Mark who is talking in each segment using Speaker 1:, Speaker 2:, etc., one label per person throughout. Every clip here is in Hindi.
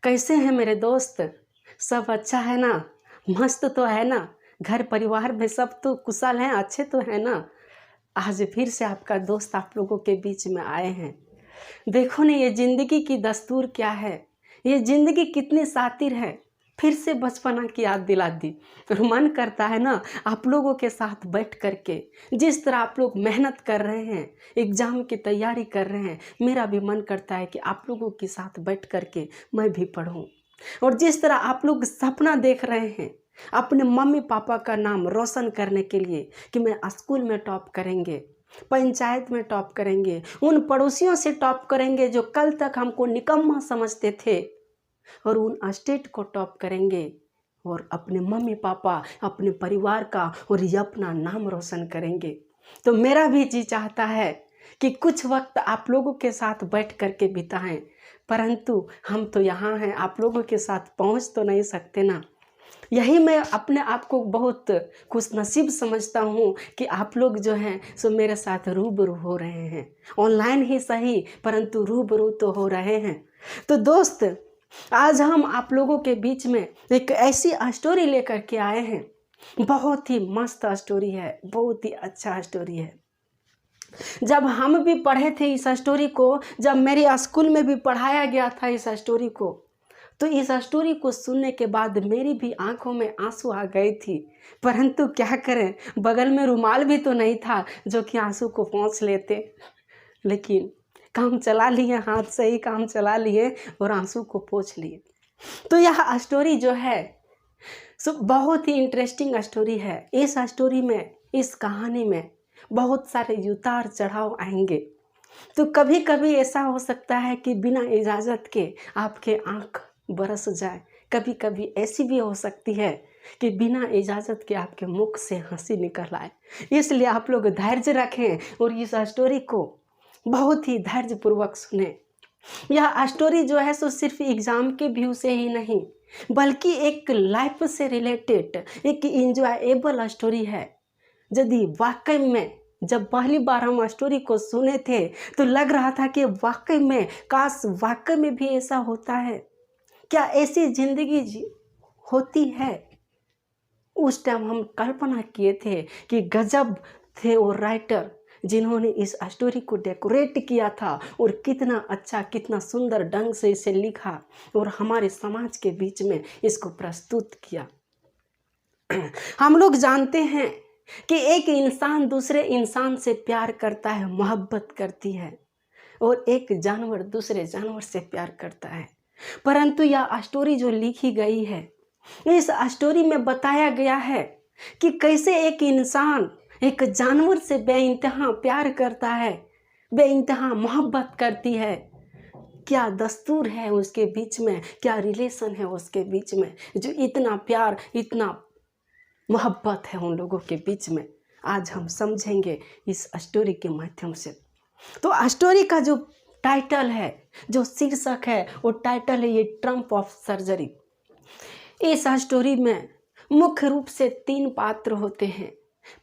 Speaker 1: कैसे हैं मेरे दोस्त? सब अच्छा है ना? मस्त तो है ना? घर परिवार में सब तो कुशल हैं, अच्छे तो हैं ना? आज फिर से आपका दोस्त आप लोगों के बीच में आए हैं। देखो ना, ये ज़िंदगी की दस्तूर क्या है, ये ज़िंदगी कितनी शातिर है। फिर से बचपना की याद दिला दी और मन करता है ना आप लोगों के साथ बैठ कर के, जिस तरह आप लोग मेहनत कर रहे हैं, एग्ज़ाम की तैयारी कर रहे हैं, मेरा भी मन करता है कि आप लोगों के साथ बैठ कर के मैं भी पढूं। और जिस तरह आप लोग सपना देख रहे हैं अपने मम्मी पापा का नाम रोशन करने के लिए कि मैं स्कूल में टॉप करेंगे, पंचायत में टॉप करेंगे, उन पड़ोसियों से टॉप करेंगे जो कल तक हमको निकम्मा समझते थे, और उन स्टेट को टॉप करेंगे और अपने मम्मी पापा, अपने परिवार का और ये अपना नाम रोशन करेंगे। तो मेरा भी जी चाहता है कि कुछ वक्त आप लोगों के साथ बैठ कर के बिताएं, परंतु हम तो यहाँ हैं, आप लोगों के साथ पहुँच तो नहीं सकते ना। यही मैं अपने आप को बहुत खुशनसीब समझता हूँ कि आप लोग जो हैं सो मेरे साथ रूबरू हो रहे हैं, ऑनलाइन ही सही परंतु रूबरू तो हो रहे हैं। तो दोस्त, आज हम आप लोगों के बीच में एक ऐसी स्टोरी लेकर के आए हैं, बहुत ही मस्त स्टोरी है, बहुत ही अच्छा स्टोरी है। जब हम भी पढ़े थे इस स्टोरी को, जब मेरे स्कूल में भी पढ़ाया गया था इस स्टोरी को, तो इस स्टोरी को सुनने के बाद मेरी भी आंखों में आंसू आ गई थी। परंतु क्या करें, बगल में रुमाल भी तो नहीं था जो कि आंसू को पोंछ लेते, लेकिन काम चला लिए, हाथ से ही काम चला लिए और आंसू को पोंछ लिए। तो यह स्टोरी जो है सो बहुत ही इंटरेस्टिंग स्टोरी है। इस स्टोरी में, इस कहानी में बहुत सारे उतार चढ़ाव आएंगे। तो कभी कभी ऐसा हो सकता है कि बिना इजाज़त के आपके आँख बरस जाए, कभी कभी ऐसी भी हो सकती है कि बिना इजाज़त के आपके मुख से हंसी निकल आए। इसलिए आप लोग धैर्य रखें और इस स्टोरी को बहुत ही धैर्यपूर्वक सुने। यह स्टोरी जो है सो सिर्फ एग्ज़ाम के व्यू से ही नहीं, बल्कि एक लाइफ से रिलेटेड एक इंजॉयबल स्टोरी है। यदि वाकई में जब पहली बार हम स्टोरी को सुने थे तो लग रहा था कि वाकई में, काश वाकई में भी ऐसा होता है, क्या ऐसी ज़िंदगी होती है। उस टाइम हम कल्पना किए थे कि गजब थे वो राइटर जिन्होंने इस स्टोरी को डेकोरेट किया था और कितना अच्छा, कितना सुंदर ढंग से इसे लिखा और हमारे समाज के बीच में इसको प्रस्तुत किया। हम लोग जानते हैं कि एक इंसान दूसरे इंसान से प्यार करता है, मोहब्बत करती है, और एक जानवर दूसरे जानवर से प्यार करता है। परंतु यह स्टोरी जो लिखी गई है, इस स्टोरी में बताया गया है कि कैसे एक इंसान एक जानवर से बेइंतहा प्यार करता है, बेइंतहा मोहब्बत करती है। क्या दस्तूर है उसके बीच में, क्या रिलेशन है उसके बीच में, जो इतना प्यार, इतना मोहब्बत है उन लोगों के बीच में। आज हम समझेंगे इस स्टोरी के माध्यम से। तो स्टोरी का जो टाइटल है, जो शीर्षक है, वो टाइटल है ये ट्रम्प ऑफ सर्जरी। इस स्टोरी में मुख्य रूप से 3 पात्र होते हैं।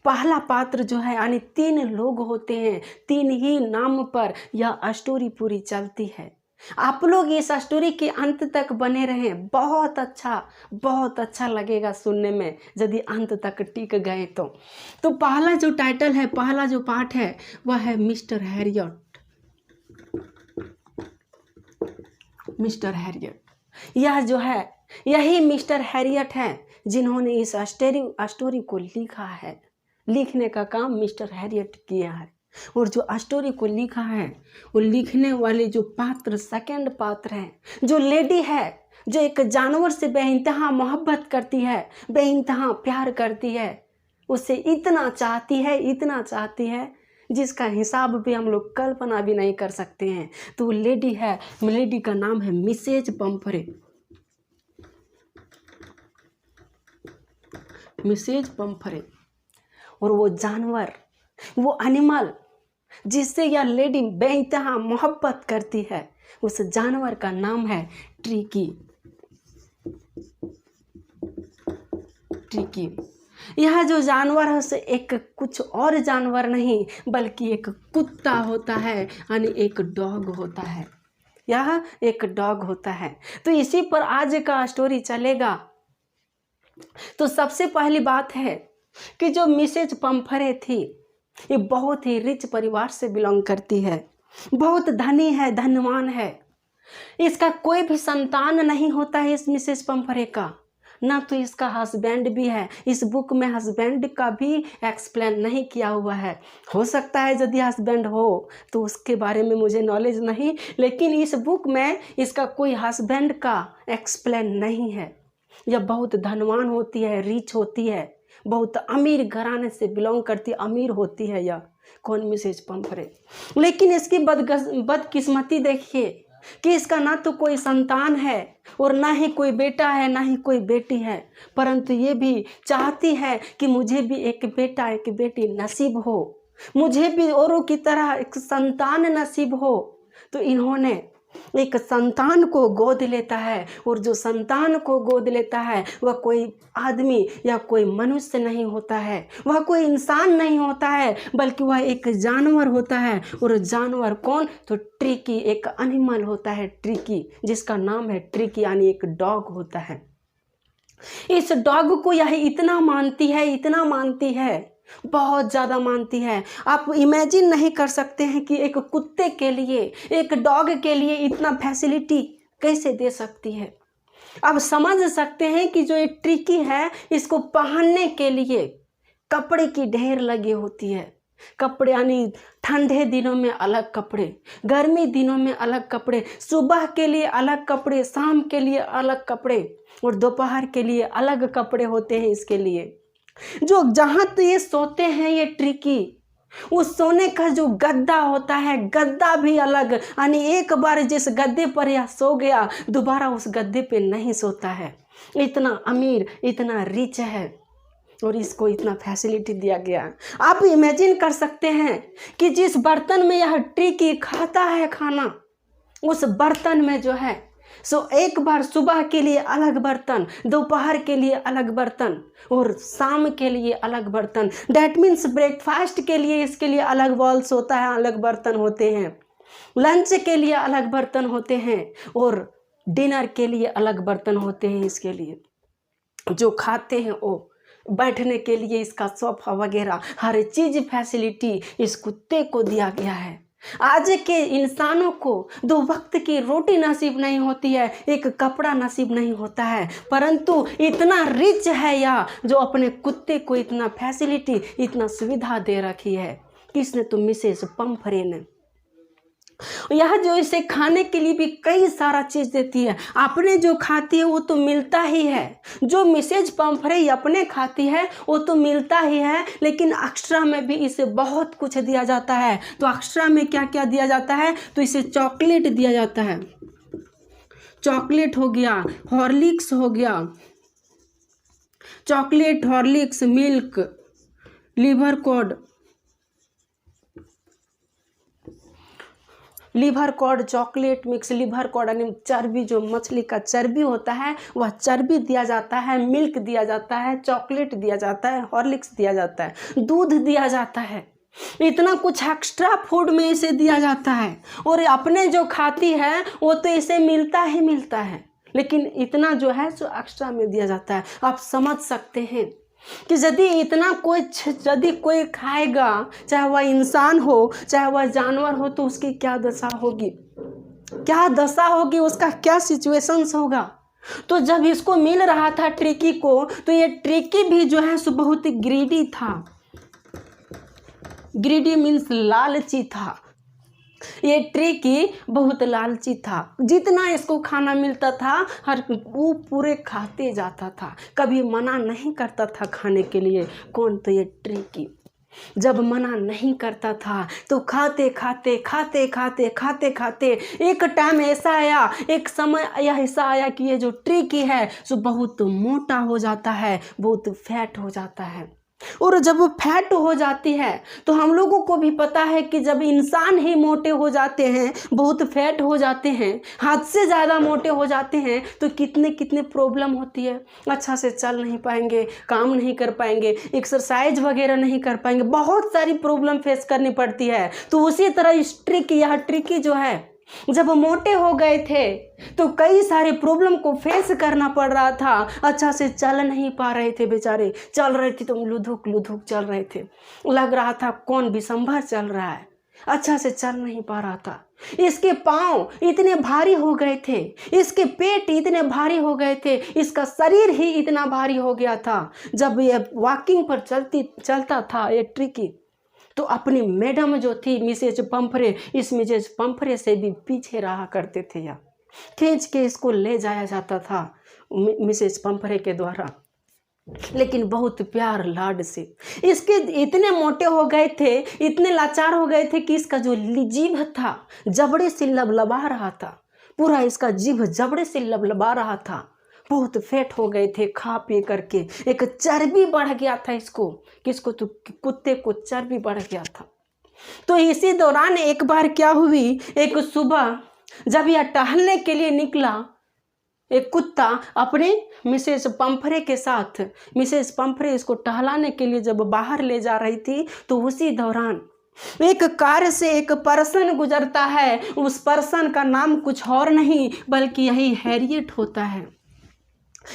Speaker 1: पहला पात्र जो है यानी 3 लोग होते हैं, 3 ही नाम पर यह स्टोरी पूरी चलती है। आप लोग इस स्टोरी के अंत तक बने रहें, बहुत अच्छा लगेगा सुनने में यदि अंत तक टिक गए तो। पहला जो टाइटल है, पहला जो पार्ट है वह है मिस्टर हैरियट। मिस्टर हैरियट, यह जो है यही मिस्टर हैरियट है जिन्होंने इस स्टोरी को लिखा है। लिखने का काम मिस्टर हैरियट किया है, और जो स्टोरी को लिखा है वो लिखने वाले जो पात्र, सेकंड पात्र है, जो लेडी है, जो एक जानवर से बेइंतहा मोहब्बत करती है, बेइंतहा प्यार करती है, उसे इतना चाहती है जिसका हिसाब भी हम लोग कल्पना भी नहीं कर सकते हैं। तो वो लेडी है, लेडी का नाम है मिसेज पम्फरे। मिसेज पम्फरे, और वो जानवर, वो एनिमल जिससे यह लेडी बेइंतहा मोहब्बत करती है, उस जानवर का नाम है ट्रिकी। ट्रिकी, यह जो जानवर है उसे एक कुछ और जानवर नहीं बल्कि एक कुत्ता होता है, यानी एक डॉग होता है। यह एक डॉग होता है। तो इसी पर आज का स्टोरी चलेगा। तो सबसे पहली बात है कि जो मिसेज पंफरे थी, ये बहुत ही रिच परिवार से बिलोंग करती है, बहुत धनी है, धनवान है। इसका कोई भी संतान नहीं होता है इस मिसेज पंफरे का, ना तो इसका हस्बैंड भी है। इस बुक में हस्बैंड का भी एक्सप्लेन नहीं किया हुआ है। हो सकता है यदि हस्बैंड हो तो उसके बारे में मुझे नॉलेज नहीं, लेकिन इस बुक में इसका कोई हस्बैंड का एक्सप्लेन नहीं है। यह बहुत धनवान होती है, रिच होती है, बहुत अमीर घराने से बिलोंग करती, अमीर होती है यह कौन, मिसेज पंफरे। लेकिन इसकी बदकिस्मती देखिए कि इसका ना तो कोई संतान है और ना ही कोई बेटा है, ना ही कोई बेटी है, परंतु ये भी चाहती है कि मुझे भी एक बेटा एक बेटी नसीब हो, मुझे भी औरों की तरह एक संतान नसीब हो। तो इन्होंने एक संतान को गोद लेता है, और जो संतान को गोद लेता है वह कोई आदमी या कोई मनुष्य नहीं होता है, वह कोई इंसान नहीं होता है, बल्कि वह एक जानवर होता है। और जानवर कौन, तो ट्रिकी, एक एनिमल होता है ट्रिकी, जिसका नाम है ट्रिकी, यानी एक डॉग होता है। इस डॉग को यह इतना मानती है, इतना मानती है, बहुत ज़्यादा मानती है। आप इमेजिन नहीं कर सकते हैं कि एक कुत्ते के लिए, एक डॉग के लिए इतना फैसिलिटी कैसे दे सकती है। आप समझ सकते हैं कि जो ये ट्रिकी है, इसको पहनने के लिए कपड़े की ढेर लगी होती है। कपड़े यानी ठंडे दिनों में अलग कपड़े, गर्मी दिनों में अलग कपड़े, सुबह के लिए अलग कपड़े, शाम के लिए अलग कपड़े, और दोपहर के लिए अलग कपड़े होते हैं इसके लिए। जो जहाँ तो ये सोते हैं ये ट्रिकी, उस सोने का जो गद्दा होता है, गद्दा भी अलग, यानी एक बार जिस गद्दे पर यह सो गया दोबारा उस गद्दे पे नहीं सोता है। इतना अमीर, इतना रिच है, और इसको इतना फैसिलिटी दिया गया। आप इमेजिन कर सकते हैं कि जिस बर्तन में यह ट्रिकी खाता है खाना, उस बर्तन में जो है सो एक बार सुबह के लिए अलग बर्तन, दोपहर के लिए अलग बर्तन, और शाम के लिए अलग बर्तन। डैट मीन्स ब्रेकफास्ट के लिए इसके लिए अलग बॉल्स होता है, अलग बर्तन होते हैं, लंच के लिए अलग बर्तन होते हैं, और डिनर के लिए अलग बर्तन होते हैं इसके लिए। जो खाते हैं वो बैठने के लिए इसका सोफा वगैरह हर चीज़ फैसिलिटी इस कुत्ते को दिया गया है। आज के इंसानों को 2 वक्त की रोटी नसीब नहीं होती है, एक कपड़ा नसीब नहीं होता है, परंतु इतना रिच है यह जो अपने कुत्ते को इतना फैसिलिटी, इतना सुविधा दे रखी है। किसने, तो मिसेस पंफरे ने। यह जो इसे खाने के लिए भी कई सारा चीज़ देती है। आपने जो खाती है वो तो मिलता ही है, जो मिसेज पंफरे अपने खाती है वो तो मिलता ही है, लेकिन एक्स्ट्रा में भी इसे बहुत कुछ दिया जाता है। तो एक्स्ट्रा में क्या क्या दिया जाता है, तो इसे चॉकलेट दिया जाता है। चॉकलेट हो गया, हॉर्लिक्स हो गया, chocolate, Horlicks, milk, liver cod, chocolate mix, liver cod यानी चर्बी, जो मछली का चर्बी होता है वह चर्बी दिया जाता है, मिल्क दिया जाता है, चॉकलेट दिया जाता है, हॉर्लिक्स दिया जाता है, दूध दिया जाता है। इतना कुछ एक्स्ट्रा फूड में इसे दिया जाता है, और अपने जो खाती है वो तो इसे मिलता ही मिलता है, लेकिन इतना जो है सो एक्स्ट्रा में दिया जाता है। आप समझ सकते हैं कि यदि कोई खाएगा, चाहे वह इंसान हो चाहे वह जानवर हो, तो उसकी क्या दशा होगी, क्या दशा होगी, उसका क्या सिचुएशंस होगा। तो जब इसको मिल रहा था ट्रिकी को, तो ये ट्रिकी भी जो है सो बहुत ग्रीडी था। ग्रीडी मीन्स लालची था। ये ट्रिकी बहुत लालची था, जितना इसको खाना मिलता था वो पूरे खाते जाता था, कभी मना नहीं करता था खाने के लिए। कौन, तो ये ट्रिकी। जब मना नहीं करता था तो खाते खाते खाते खाते खाते खाते एक टाइम ऐसा आया, एक समय ऐसा आया कि ये जो ट्रिकी है सो बहुत मोटा हो जाता है, बहुत फैट हो जाता है। और जब वो फैट हो जाती है तो हम लोगों को भी पता है कि जब इंसान ही मोटे हो जाते हैं, बहुत फैट हो जाते हैं, हद से ज़्यादा मोटे हो जाते हैं, तो कितने कितने प्रॉब्लम होती है। अच्छा से चल नहीं पाएंगे, काम नहीं कर पाएंगे, एक्सरसाइज वगैरह नहीं कर पाएंगे, बहुत सारी प्रॉब्लम फेस करनी पड़ती है। तो उसी तरह यह ट्रिकी जो है जब मोटे हो गए थे तो कई सारे प्रॉब्लम को फेस करना पड़ रहा था। अच्छा से चल नहीं पा रहे थे बेचारे, चल रहे थे तो लुधुक लुधुक चल रहे थे, लग रहा था कौन विषंभर चल रहा है, अच्छा से चल नहीं पा रहा था। इसके पाँव इतने भारी हो गए थे, इसके पेट इतने भारी हो गए थे, इसका शरीर ही इतना भारी हो गया था। जब ये वॉकिंग पर चलता था ये ट्रिकी, तो अपनी मैडम जो थी मिसेज पंफरे, इस मिसेज पंफरे से भी पीछे रहा करते थे या खींच के इसको ले जाया जाता था मिसेज पंफरे के द्वारा, लेकिन बहुत प्यार लाड से। इसके इतने मोटे हो गए थे, इतने लाचार हो गए थे कि इसका जो जीभ था जबड़े से लबलबा रहा था, पूरा इसका जीभ जबड़े से लबलबा रहा था। बहुत फैट हो गए थे खा पी करके, एक चर्बी बढ़ गया था इसको, किसको तो कुत्ते को चर्बी बढ़ गया था। तो इसी दौरान एक बार क्या हुई, एक सुबह जब यह टहलने के लिए निकला, एक कुत्ता अपने मिसेस पंफरे के साथ, मिसेस पंफरे इसको टहलाने के लिए जब बाहर ले जा रही थी, तो उसी दौरान एक कार से एक पर्सन गुजरता है। उस पर्सन का नाम कुछ और नहीं बल्कि यही हैरियट होता है।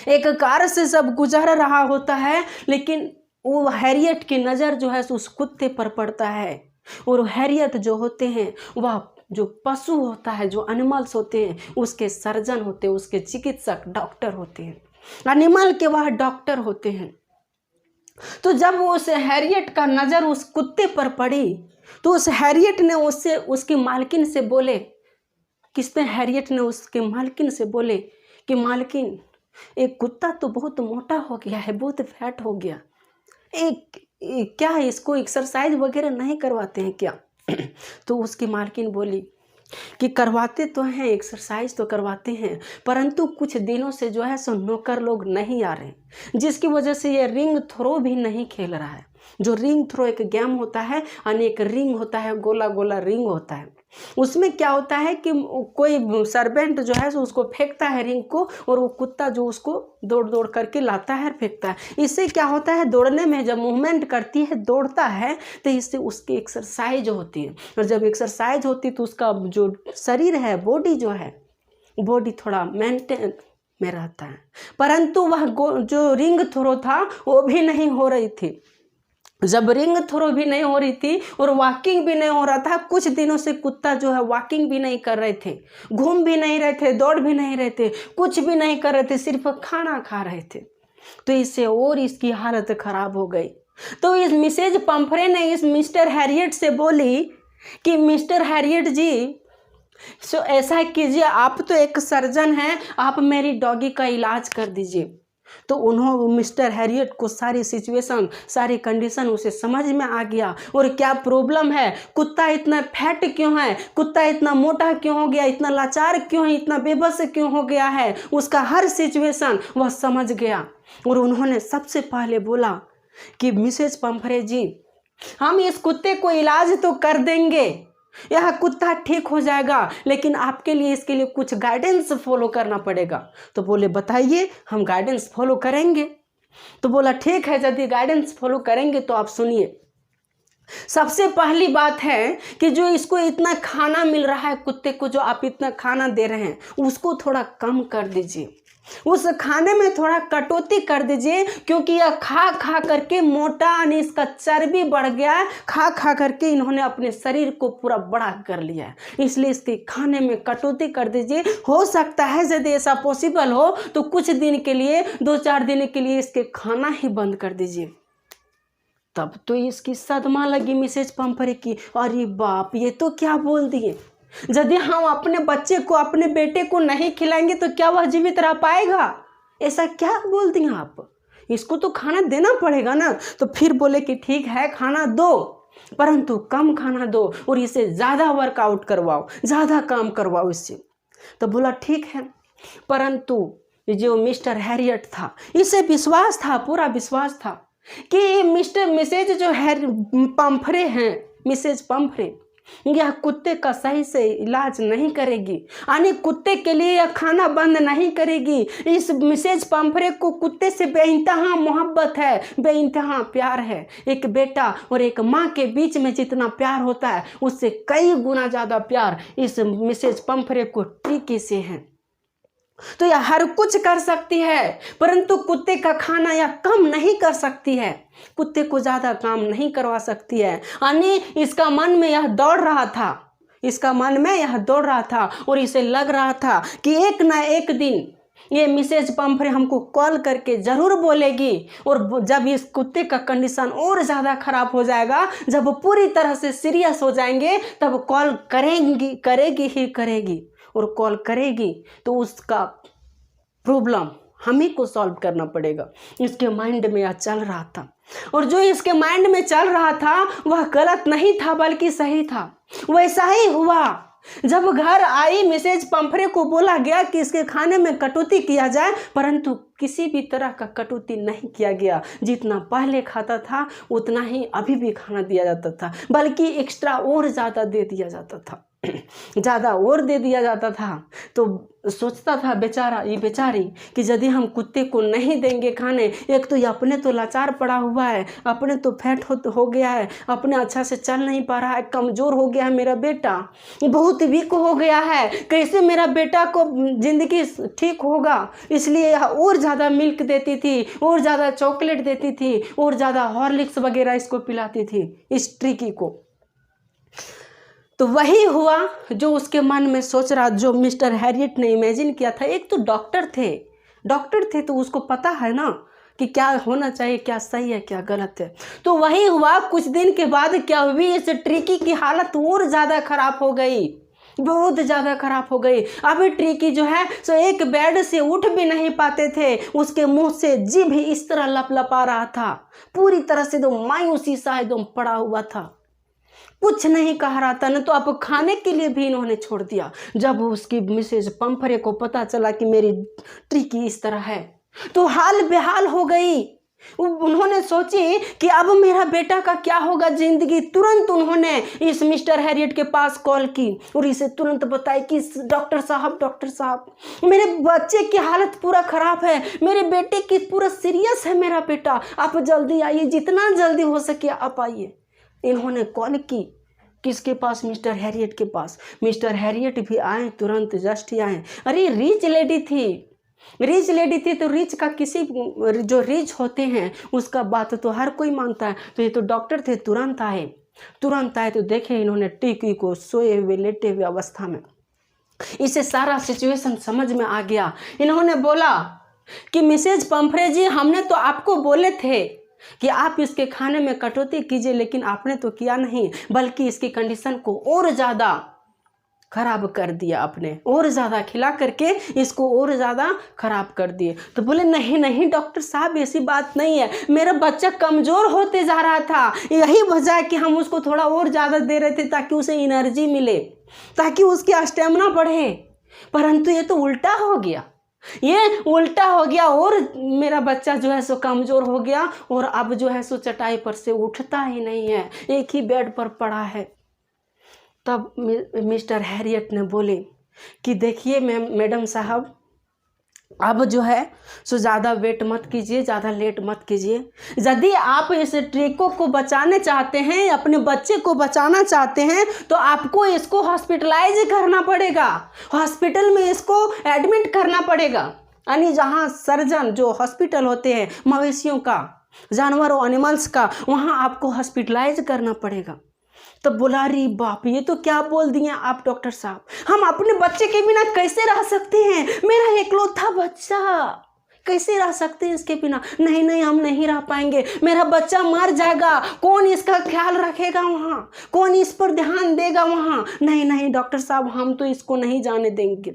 Speaker 1: एक कार से सब गुजर रहा होता है, लेकिन वो हैरियट की नज़र जो है उस कुत्ते पर पड़ता है। और हैरियट जो होते हैं वह जो पशु होता है, जो एनिमल्स होते हैं, उसके सर्जन होते हैं, उसके चिकित्सक डॉक्टर होते हैं, एनिमल के वह डॉक्टर होते हैं। तो जब वो उस हैरियट का नज़र उस कुत्ते पर पड़ी, तो उस हैरियट ने उससे उसकी मालकिन से बोले, किसने हैरियट ने उसके मालकिन से बोले कि मालकिन एक कुत्ता तो बहुत मोटा हो गया है, बहुत फैट हो गया, क्या है, इसको एक्सरसाइज वगैरह नहीं करवाते हैं क्या? तो उसकी मालकिन बोली कि करवाते तो हैं, एक्सरसाइज तो करवाते हैं, परंतु कुछ दिनों से जो है सो नौकर लोग नहीं आ रहे, जिसकी वजह से ये रिंग थ्रो भी नहीं खेल रहा है। जो रिंग थ्रो एक गेम होता है, अनेक रिंग होता है, गोला गोला रिंग होता है। उसमें क्या होता है कि कोई सर्वेंट जो है उसको फेंकता है रिंग को, और वो कुत्ता जो उसको दौड़ दौड़ करके लाता है और फेंकता है। इससे क्या होता है, दौड़ने में जब मूवमेंट करती है, दौड़ता है, तो इससे उसकी एक्सरसाइज होती है, और जब एक्सरसाइज होती है तो उसका जो शरीर है, बॉडी जो है, बॉडी थोड़ा मेंटेन में रहता है। परंतु वह जो रिंग थ्रो था वो भी नहीं हो रही थी। जब रिंग थ्रो भी नहीं हो रही थी और वॉकिंग भी नहीं हो रहा था, कुछ दिनों से कुत्ता जो है वॉकिंग भी नहीं कर रहे थे, घूम भी नहीं रहे थे, दौड़ भी नहीं रहे थे, कुछ भी नहीं कर रहे थे, सिर्फ खाना खा रहे थे। तो इससे और इसकी हालत खराब हो गई। तो इस मिसेज पंफरे ने इस मिस्टर हैरियट से बोली कि मिस्टर हैरियट जी, सो ऐसा कीजिए, आप तो एक सर्जन हैं, आप मेरी डॉगी का इलाज कर दीजिए। तो उन्होंने मिस्टर हैरियट को सारी सिचुएशन, सारी कंडीशन उसे समझ में आ गया, और क्या प्रॉब्लम है, कुत्ता इतना फैट क्यों है, कुत्ता इतना मोटा क्यों हो गया, इतना लाचार क्यों है, इतना बेबस क्यों हो गया है, उसका हर सिचुएशन वह समझ गया। और उन्होंने सबसे पहले बोला कि मिसेज पंफरे जी, हम इस कुत्ते को इलाज तो कर देंगे, यह कुत्ता ठीक हो जाएगा, लेकिन आपके लिए इसके लिए कुछ गाइडेंस फॉलो करना पड़ेगा। तो बोले बताइए, हम गाइडेंस फॉलो करेंगे। तो बोला ठीक है, यदि गाइडेंस फॉलो करेंगे तो आप सुनिए। सबसे पहली बात है कि जो इसको इतना खाना मिल रहा है, कुत्ते को जो आप इतना खाना दे रहे हैं, उसको थोड़ा कम कर दीजिए, उस खाने में थोड़ा कटौती कर दीजिए, क्योंकि यह खा खा करके मोटा यानी इसका चर्बी बढ़ गया है, खा खा करके इन्होंने अपने शरीर को पूरा बड़ा कर लिया है, इसलिए इसके खाने में कटौती कर दीजिए। हो सकता है यदि ऐसा पॉसिबल हो तो कुछ दिन के लिए, 2-4 दिन के लिए इसके खाना ही बंद कर दीजिए। तब तो इसकी सदमा लगी मिसेज पंफरे की, अरे बाप, ये तो क्या बोल दिए, यदि हम अपने बच्चे को, अपने बेटे को नहीं खिलाएंगे तो क्या वह जीवित रह पाएगा, ऐसा क्या बोल दिए आप, इसको तो खाना देना पड़ेगा ना। तो फिर बोले कि ठीक है, खाना दो, परंतु कम खाना दो, और इसे ज़्यादा वर्कआउट करवाओ, ज़्यादा काम करवाओ इससे। तो बोला ठीक है, परंतु जो मिस्टर हैरियट था, इसे विश्वास था, पूरा विश्वास था कि मिसेज जो है पंफरे हैं, मिसेज पंफरे, यह कुत्ते का सही से इलाज नहीं करेगी, यानी कुत्ते के लिए यह खाना बंद नहीं करेगी। इस मिसेज पंफरे को कुत्ते से बेइंतहा मोहब्बत है, बेइंतहा प्यार है। एक बेटा और एक माँ के बीच में जितना प्यार होता है उससे कई गुना ज़्यादा प्यार इस मिसेज पंफरे को ट्रिकी से है। तो यह हर कुछ कर सकती है, परंतु कुत्ते का खाना यह कम नहीं कर सकती है, कुत्ते को ज़्यादा काम नहीं करवा सकती है। यानी इसका मन में यह दौड़ रहा था, इसका मन में यह दौड़ रहा था और इसे लग रहा था कि एक ना एक दिन ये मिसेज पंफरे हमको कॉल करके ज़रूर बोलेगी, और जब इस कुत्ते का कंडीशन और ज़्यादा ख़राब हो जाएगा, जब वो पूरी तरह से सीरियस हो जाएंगे, तब कॉल करेगी ही करेगी। और कॉल करेगी तो उसका प्रॉब्लम हम ही को सॉल्व करना पड़ेगा। इसके माइंड में यह चल रहा था, और जो इसके माइंड में चल रहा था वह गलत नहीं था बल्कि सही था। वैसा ही हुआ। जब घर आई मिसेज पंफरे को बोला गया कि इसके खाने में कटौती किया जाए, परंतु किसी भी तरह का कटौती नहीं किया गया। जितना पहले खाता था उतना ही अभी भी खाना दिया जाता था, बल्कि एक्स्ट्रा और ज़्यादा दे दिया जाता था, ज़्यादा और दे दिया जाता था। तो सोचता था बेचारा, ये बेचारी, कि यदि हम कुत्ते को नहीं देंगे खाने, एक तो ये अपने तो लाचार पड़ा हुआ है, अपने तो फैट हो गया है, अपने अच्छा से चल नहीं पा रहा है, कमज़ोर हो गया है, मेरा बेटा बहुत वीक हो गया है, कैसे मेरा बेटा को ज़िंदगी ठीक होगा। इसलिए और ज़्यादा मिल्क देती थी, और ज़्यादा चॉकलेट देती थी, और ज़्यादा हॉर्लिक्स वगैरह इसको पिलाती थी, इस ट्रिकी को। तो वही हुआ जो उसके मन में सोच रहा, जो मिस्टर हैरियट ने इमेजिन किया था। एक तो डॉक्टर थे तो उसको पता है ना कि क्या होना चाहिए, क्या सही है, क्या गलत है। तो वही हुआ। कुछ दिन के बाद क्या हुई, इस ट्रिकी की हालत और ज़्यादा ख़राब हो गई, बहुत ज़्यादा ख़राब हो गई। अब ट्रिकी जो है सो एक बेड से उठ भी नहीं पाते थे, उसके मुंह से जीभ इस तरह लपलपा रहा था, पूरी तरह से एकदम मायूसी सा एकदम पड़ा हुआ था, कुछ नहीं कह रहा था। न तो अब खाने के लिए भी इन्होंने छोड़ दिया। जब उसकी मिसेज पंफरे को पता चला कि मेरी ट्रिकी इस तरह है, तो हाल बेहाल हो गई। उन्होंने सोची कि अब मेरा बेटा का क्या होगा जिंदगी। तुरंत उन्होंने इस मिस्टर हैरियट के पास कॉल की और इसे तुरंत बताई कि डॉक्टर साहब मेरे बच्चे की हालत पूरा ख़राब है, मेरे बेटे की पूरा सीरियस है मेरा बेटा, आप जल्दी आइए, जितना जल्दी हो सके आप आइए। इन्होंने कॉल की किसके पास, मिस्टर हैरियट के पास। मिस्टर हैरियट भी आए, तुरंत जस्ट ही आए। अरे रिच लेडी थी तो रिच का किसी, जो रिच होते हैं उसका बात तो हर कोई मानता है। तो ये तो डॉक्टर थे, तुरंत आए तो देखे इन्होंने ट्रिकी को सोए हुए लेटे हुए अवस्था में। इसे सारा सिचुएशन समझ में आ गया। इन्होंने बोला कि मिसेज पंफरे जी, हमने तो आपको बोले थे कि आप इसके खाने में कटौती कीजिए, लेकिन आपने तो किया नहीं, बल्कि इसकी कंडीशन को और ज़्यादा खराब कर दिया आपने, और ज़्यादा खिला करके इसको और ज़्यादा खराब कर दिए। तो बोले नहीं डॉक्टर साहब, ऐसी बात नहीं है, मेरा बच्चा कमज़ोर होते जा रहा था, यही वजह है कि हम उसको थोड़ा और ज़्यादा दे रहे थे ताकि उसे एनर्जी मिले, ताकि उसकी स्टेमिना बढ़े। परंतु ये तो उल्टा हो गया, और मेरा बच्चा जो है सो कमज़ोर हो गया, और अब जो है सो चटाई पर से उठता ही नहीं है, एक ही बेड पर पड़ा है। तब मिस्टर हैरियट ने बोले कि देखिए मैडम साहब, अब जो है सो ज़्यादा वेट मत कीजिए, ज़्यादा लेट मत कीजिए। यदि आप इस ट्रिको को बचाने चाहते हैं, अपने बच्चे को बचाना चाहते हैं, तो आपको इसको हॉस्पिटलाइज करना पड़ेगा, हॉस्पिटल में इसको एडमिट करना पड़ेगा। यानी जहाँ सर्जन, जो हॉस्पिटल होते हैं मवेशियों का, जानवरों एनिमल्स का, वहाँ आपको हॉस्पिटलाइज करना पड़ेगा। तब बोला, अरे बाप, ये तो क्या बोल दिए आप डॉक्टर साहब, हम अपने बच्चे के बिना कैसे रह सकते हैं, मेरा इकलौता बच्चा, कैसे रह सकते हैं इसके बिना। नहीं हम नहीं रह पाएंगे, मेरा बच्चा मर जाएगा, कौन इसका ख्याल रखेगा वहाँ, कौन इस पर ध्यान देगा वहाँ। नहीं डॉक्टर साहब, हम तो इसको नहीं जाने देंगे,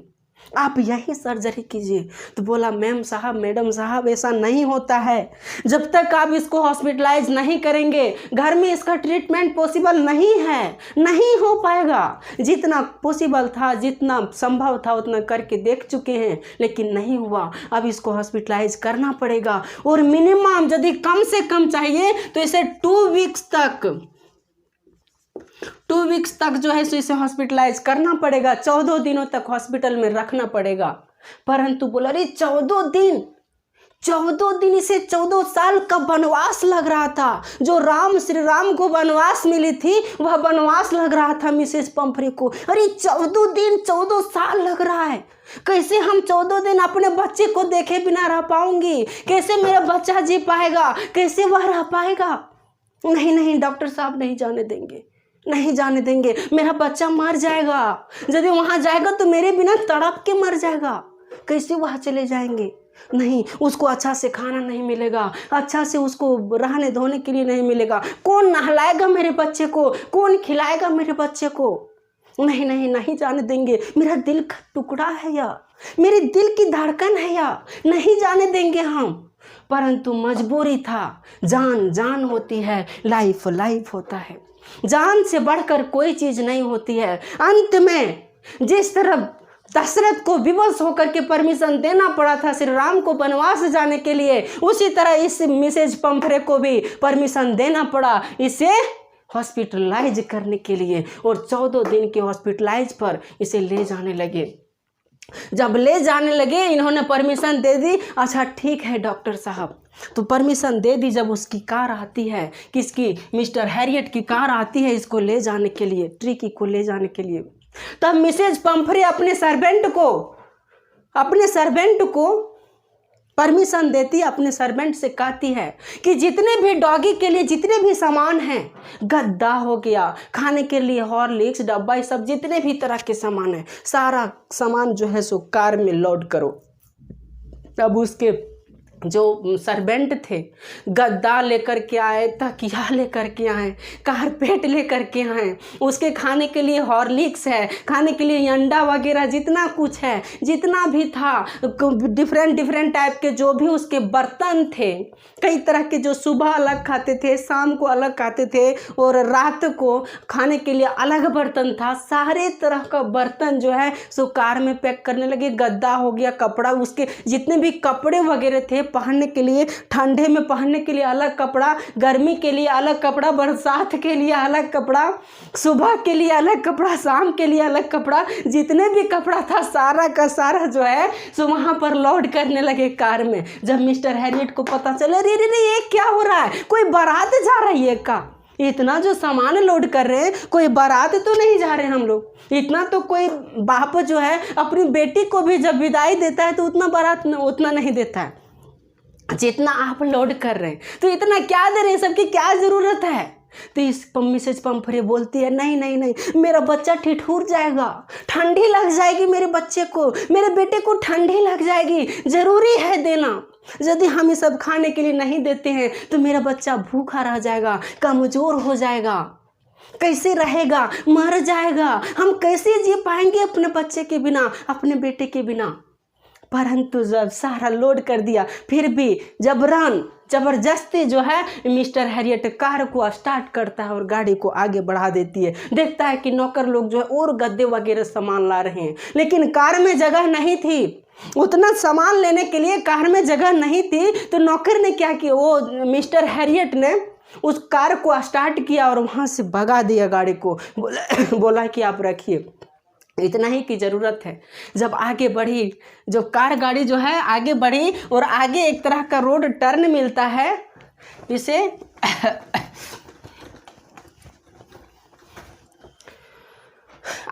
Speaker 1: आप यही सर्जरी कीजिए। तो बोला, मैडम साहब ऐसा नहीं होता है, जब तक आप इसको हॉस्पिटलाइज नहीं करेंगे घर में इसका ट्रीटमेंट पॉसिबल नहीं है, नहीं हो पाएगा। जितना पॉसिबल था, जितना संभव था उतना करके देख चुके हैं, लेकिन नहीं हुआ। अब इसको हॉस्पिटलाइज करना पड़ेगा, और मिनिमम यदि कम से कम चाहिए तो इसे 2 वीक्स तक 2 वीक्स तक जो है सो इसे हॉस्पिटलाइज करना पड़ेगा, 14 दिनों तक हॉस्पिटल में रखना पड़ेगा। परंतु बोला अरे 14 दिन, इसे 14 साल का वनवास लग रहा था। जो श्री राम को वनवास मिली थी वह वनवास लग रहा था मिसेस पंफरे को। अरे 14 दिन, 14 साल लग रहा है। कैसे हम 14 दिन अपने बच्चे को देखे बिना रह पाऊंगी? कैसे मेरा बच्चा जी पाएगा? कैसे वह रह पाएगा? नहीं डॉक्टर साहब नहीं जाने देंगे, नहीं जाने देंगे। मेरा बच्चा मर जाएगा। यदि वहां जाएगा तो मेरे बिना तड़प के मर जाएगा। कैसे वहां चले जाएंगे? नहीं, उसको अच्छा से खाना नहीं मिलेगा, अच्छा से उसको रहने धोने के लिए नहीं मिलेगा। कौन नहलाएगा मेरे बच्चे को? कौन खिलाएगा मेरे बच्चे को? नहीं जाने देंगे। मेरा दिल का टुकड़ा है या मेरे दिल की धड़कन है या नहीं जाने देंगे हम। परंतु मजबूरी था। जान होती है, लाइफ होता है। जान से बढ़कर कोई चीज नहीं होती है। अंत में जिस तरह दशरथ को विवश होकर के परमिशन देना पड़ा था श्री राम को वनवास जाने के लिए, उसी तरह इस मिसेज पंफरे को भी परमिशन देना पड़ा इसे हॉस्पिटलाइज करने के लिए। और 14 दिन के हॉस्पिटलाइज पर इसे ले जाने लगे। जब ले जाने लगे, इन्होंने परमिशन दे दी। अच्छा ठीक है डॉक्टर साहब, तो परमिशन दे दी। जब उसकी कार आती है, किसकी? मिस्टर हैरियट की कार आती है इसको ले जाने के लिए, ट्रिकी को ले जाने के लिए। तब मिसेज पंफरे अपने सर्वेंट को परमिशन देती, अपने सर्वेंट से कहती है कि जितने भी डॉगी के लिए जितने भी सामान हैं, गद्दा हो गया, खाने के लिए हॉर्लिक्स डब्बा, ये सब जितने भी तरह के सामान हैं, सारा सामान जो है सो कार में लोड करो। तब उसके जो सर्वेंट थे गद्दा लेकर के आए, तकिया लेकर के आए, कारपेट लेकर के आए, उसके खाने के लिए हॉर्लिक्स है, खाने के लिए अंडा वगैरह जितना कुछ है, जितना भी था, डिफरेंट टाइप के जो भी उसके बर्तन थे, कई तरह के, जो सुबह अलग खाते थे, शाम को अलग खाते थे और रात को खाने के लिए अलग बर्तन था। सारे तरह का बर्तन जो है सो कार में पैक करने लगे। गद्दा हो गया, कपड़ा, उसके जितने भी कपड़े वगैरह थे पहनने के लिए, ठंडे में पहनने के लिए अलग कपड़ा, गर्मी के लिए अलग कपड़ा, बरसात के लिए अलग कपड़ा, सुबह के लिए अलग कपड़ा, शाम के लिए अलग कपड़ा, जितने भी कपड़ा था सारा का सारा जो है सो वहाँ पर लोड करने लगे कार में। जब मिस्टर हैरियट को पता चला, रे ये क्या हो रहा है? कोई बारात जा रही है का? इतना जो सामान लोड कर रहे हैं, कोई बारात तो नहीं जा रहे हम लोग। इतना तो कोई बाप जो है अपनी बेटी को भी जब विदाई देता है तो उतना बारात उतना नहीं देता है जितना आप लोड कर रहे हैं। तो इतना क्या दे रहे हैं, सबकी क्या ज़रूरत है? तो इस मिसेज पंफरे बोलती है, नहीं, मेरा बच्चा ठिठुर जाएगा, ठंडी लग जाएगी मेरे बच्चे को, मेरे बेटे को ठंडी लग जाएगी, ज़रूरी है देना। यदि हम ये सब खाने के लिए नहीं देते हैं तो मेरा बच्चा भूखा रह जाएगा, कमज़ोर हो जाएगा, कैसे रहेगा, मर जाएगा। हम कैसे जी पाएंगे अपने बच्चे के बिना, अपने बेटे के बिना? परंतु जब सारा लोड कर दिया, फिर भी जबरदस्ती जो है मिस्टर हैरियट कार को स्टार्ट करता है और गाड़ी को आगे बढ़ा देती है। देखता है कि नौकर लोग जो है और गद्दे वगैरह सामान ला रहे हैं, लेकिन कार में जगह नहीं थी। उतना सामान लेने के लिए कार में जगह नहीं थी। तो नौकर ने क्या किया, वो मिस्टर हैरियट ने उस कार को स्टार्ट किया और वहाँ से भगा दिया गाड़ी को। बोला कि आप रखिए, इतना ही की ज़रूरत है। जब आगे बढ़ी, जो कार गाड़ी जो है आगे बढ़ी और आगे एक तरह का रोड टर्न मिलता है, इसे